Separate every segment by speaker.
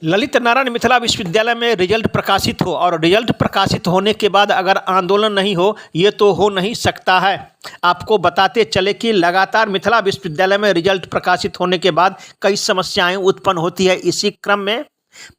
Speaker 1: ललित नारायण मिथिला विश्वविद्यालय में रिजल्ट प्रकाशित हो और रिजल्ट प्रकाशित होने के बाद अगर आंदोलन नहीं हो, ये तो हो नहीं सकता है। आपको बताते चले कि लगातार मिथिला विश्वविद्यालय में रिजल्ट प्रकाशित होने के बाद कई समस्याएं उत्पन्न होती है। इसी क्रम में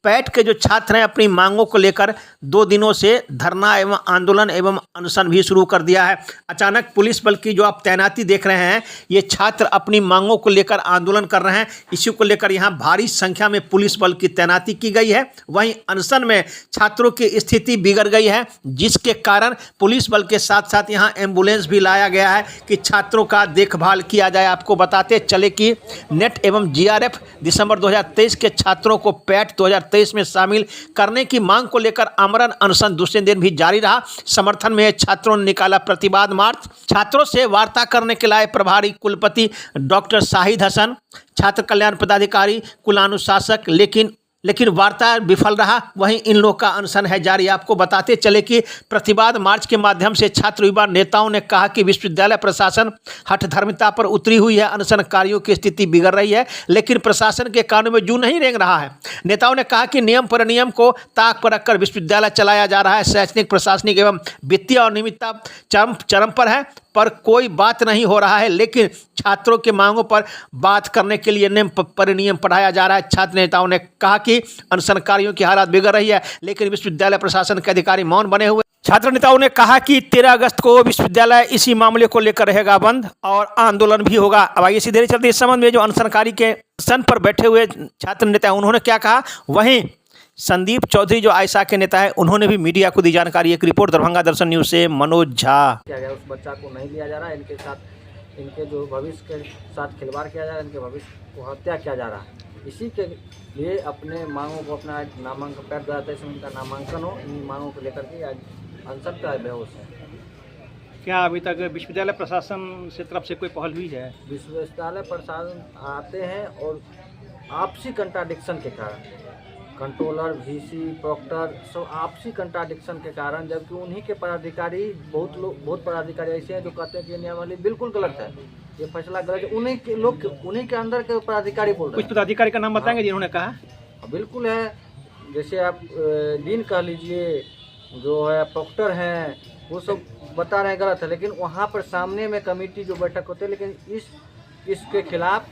Speaker 1: पैट के जो छात्र हैं अपनी मांगों को लेकर 2 दिनों से धरना एवं आंदोलन एवं अनशन भी शुरू कर दिया है। अचानक पुलिस बल की जो आप तैनाती देख रहे हैं, ये छात्र अपनी मांगों को लेकर आंदोलन कर रहे हैं। इसी को लेकर यहाँ भारी संख्या में पुलिस बल की तैनाती की गई है। वहीं अनशन में छात्रों की स्थिति बिगड़ गई है, जिसके कारण पुलिस बल के साथ साथ यहाँ एम्बुलेंस भी लाया गया है कि छात्रों का देखभाल किया जाए। आपको बताते चले कि नेट एवं जीआरएफ दिसंबर 2023 के छात्रों को पैट 2023 में शामिल करने की मांग को लेकर आमरण अनशन दूसरे दिन भी जारी रहा। समर्थन में छात्रों ने निकाला प्रतिवाद मार्च। छात्रों से वार्ता करने के लिए प्रभारी कुलपति डॉक्टर शाहिद हसन, छात्र कल्याण पदाधिकारी, कुलानुशासक, लेकिन वार्ता विफल रहा। वहीं इन लोग का अनशन है जारी। आपको बताते चले कि प्रतिवाद मार्च के माध्यम से छात्र युवा नेताओं ने कहा कि विश्वविद्यालय प्रशासन हठधर्मिता पर उतरी हुई है, अनशनकारियों की स्थिति बिगड़ रही है, लेकिन प्रशासन के कानों में जू नहीं रेंग रहा है। नेताओं ने कहा कि नियम पर नियम को ताक पर रखकर विश्वविद्यालय चलाया जा रहा है। शैक्षणिक, प्रशासनिक एवं वित्तीय अनियमितता चरम पर है, पर कोई बात नहीं हो रहा है। लेकिन छात्रों के मांगों पर बात करने के लिए नियम परिनियम पढ़ाया जा रहा है। छात्र नेताओं ने कहा कि अनशनकारियों की हालत बिगड़ रही है, लेकिन विश्वविद्यालय प्रशासन के अधिकारी मौन बने हुए। छात्र नेताओं ने कहा कि 13 अगस्त को विश्वविद्यालय इसी मामले को लेकर रहेगा बंद और आंदोलन भी होगा। अब आइए सीधे चलते इस संबंध में जो अनशनकारी के अनशन पर बैठे हुए छात्र नेता उन्होंने क्या कहा। वहीं संदीप चौधरी जो आयशा के नेता है, उन्होंने भी मीडिया को दी जानकारी। एक रिपोर्ट दरभंगा दर्शन न्यूज से मनोज झा।
Speaker 2: किया गया, उस बच्चा को नहीं लिया जा रहा है। इनके साथ, इनके जो भविष्य के साथ खिलवाड़ किया जा रहा है, इनके भविष्य को हत्या किया जा रहा है। इसी के लिए अपने मांगों को, अपना नामांकन पैट 2023 में इनका नामांकन हो, इन मांगों को लेकर के आज अनशन का बेहोश है।
Speaker 1: क्या अभी तक विश्वविद्यालय प्रशासन से तरफ से कोई पहल हुई है?
Speaker 2: विश्वविद्यालय प्रशासन आते हैं और आपसी कंट्राडिक्शन के कारण, कंट्रोलर, वीसी, प्रॉक्टर, सब आपसी कंट्राडिक्शन के कारण, जबकि उन्हीं के पदाधिकारी, बहुत पदाधिकारी ऐसे हैं जो कहते हैं कि नियमावली बिल्कुल गलत है, ये फैसला गलत है। उन्हीं के लोग, उन्हीं के अंदर के पदाधिकारी बोल रहे हैं।
Speaker 1: कुछ पदाधिकारी का नाम बताएंगे जिन्होंने कहा?
Speaker 2: बिल्कुल है, जैसे आप डीन कह लीजिए, जो है प्रॉक्टर हैं, वो सब बता रहे हैं गलत है। लेकिन वहाँ पर सामने में कमेटी जो बैठक होती है, लेकिन इसके खिलाफ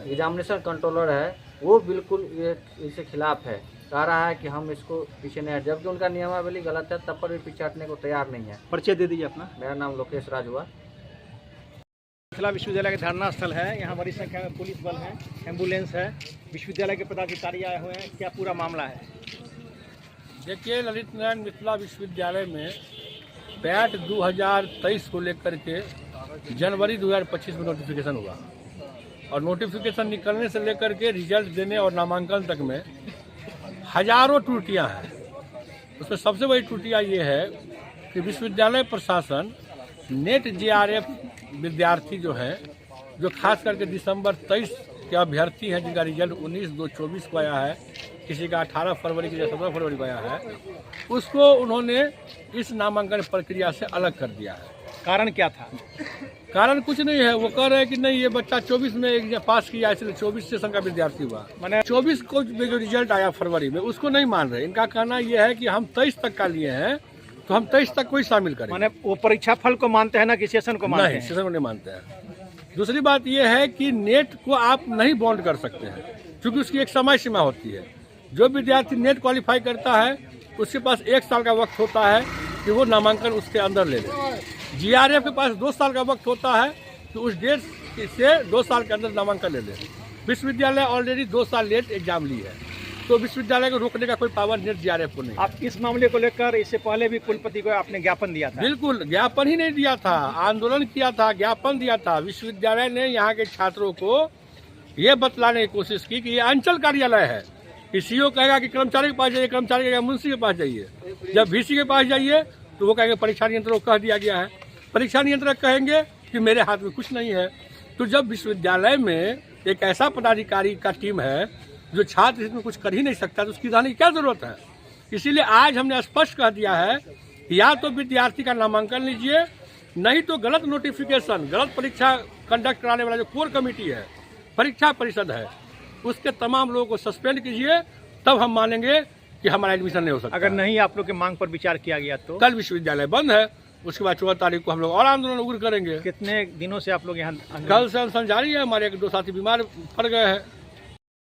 Speaker 2: एग्जामिनेशन कंट्रोलर है, वो बिल्कुल इसके खिलाफ है, कह रहा है कि हम इसको पीछे नहीं हट, जबकि उनका नियमावली गलत है, तब पर भी पीछे हटने को तैयार नहीं है।
Speaker 1: परिचय दे दीजिए अपना।
Speaker 2: मेरा नाम लोकेश राज हुआ।
Speaker 1: मिथिला विश्वविद्यालय का धरना स्थल है, यहाँ बड़ी संख्या में पुलिस बल है, एम्बुलेंस है, विश्वविद्यालय के पदाधिकारी आए हुए हैं। क्या पूरा मामला है?
Speaker 3: देखिए, ललित नारायण मिथिला विश्वविद्यालय में पैट 2023 को लेकर के जनवरी 2025 में नोटिफिकेशन हुआ और नोटिफिकेशन निकलने से लेकर के रिजल्ट देने और नामांकन तक में हजारों त्रुटियां हैं। उसमें सबसे बड़ी त्रुटियां ये है कि विश्वविद्यालय प्रशासन नेट जीआरएफ विद्यार्थी जो हैं, जो खास करके दिसंबर 23 के अभ्यर्थी हैं, जिनका रिजल्ट 19/2/24 को आया है, किसी का 18 फरवरी की 17 फरवरी को आया है, उसको उन्होंने इस नामांकन प्रक्रिया से अलग कर दिया है।
Speaker 1: कारण क्या था?
Speaker 3: कारण कुछ नहीं है, वो कह रहे हैं कि नहीं, ये बच्चा 24 में एग्जाम पास किया, इसलिए 24 सेशन का विद्यार्थी हुआ, मैंने 24 को जो रिजल्ट आया फरवरी में, उसको नहीं मान रहे। इनका कहना ये है कि हम 23 तक का लिए हैं, तो हम 23 तक को ही शामिल करें।
Speaker 1: मैंने वो परीक्षा फल को मानते हैं ना कि सेशन को मानते हैं?
Speaker 3: नहीं, सेशन को नहीं मानते हैं। दूसरी बात ये है कि नेट को आप नहीं बॉन्ड कर सकते हैं, क्योंकि उसकी एक समय सीमा होती है। जो विद्यार्थी नेट क्वालिफाई करता है, उसके पास 1 साल का वक्त होता है कि वो नामांकन उसके अंदर ले ले। जीआरएफ के पास 2 साल का वक्त होता है कि उस डेट से 2 साल के अंदर नामांकन ले ले। विश्वविद्यालय ऑलरेडी 2 साल लेट एग्जाम ली है, तो विश्वविद्यालय को रोकने का कोई पावर नेट जीआरएफ को नहीं।
Speaker 1: आप इस मामले को लेकर इससे पहले भी कुलपति को आपने ज्ञापन दिया था?
Speaker 3: बिल्कुल, ज्ञापन ही नहीं दिया था, आंदोलन किया था, ज्ञापन दिया था। विश्वविद्यालय ने यहाँ के छात्रों को ये बतलाने की कोशिश की कि ये अंचल कार्यालय है। सीईओ कहेगा कि कर्मचारी के पास जाइए, कर्मचारी कहेगा मुंशी के पास जाइए। जब वीसी के पास जाइए तो वो कहेंगे परीक्षा नियंत्रक को कह दिया गया है, परीक्षा नियंत्रक कहेंगे कि मेरे हाथ में कुछ नहीं है। तो जब विश्वविद्यालय में एक ऐसा पदाधिकारी का टीम है जो छात्र इसमें कुछ कर ही नहीं सकता, तो उसकी जाने की क्या जरूरत है? इसीलिए आज हमने स्पष्ट कह दिया है, या तो विद्यार्थी का नामांकन लीजिए, नहीं तो गलत नोटिफिकेशन, गलत परीक्षा कंडक्ट कराने वाला जो कोर कमेटी है, परीक्षा परिषद है, उसके तमाम लोगों को सस्पेंड कीजिए तब हम मानेंगे कि हमारा एडमिशन नहीं हो सकता।
Speaker 1: अगर नहीं आप लोग की मांग पर विचार किया गया तो
Speaker 3: कल विश्वविद्यालय बंद है, उसके बाद 14 तारीख को हम लोग और आंदोलन उग्र करेंगे।
Speaker 1: कितने दिनों से आप लोग यहाँ
Speaker 3: कल से अनशन जारी है, हमारे 1-2 साथी बीमार पड़ गए हैं।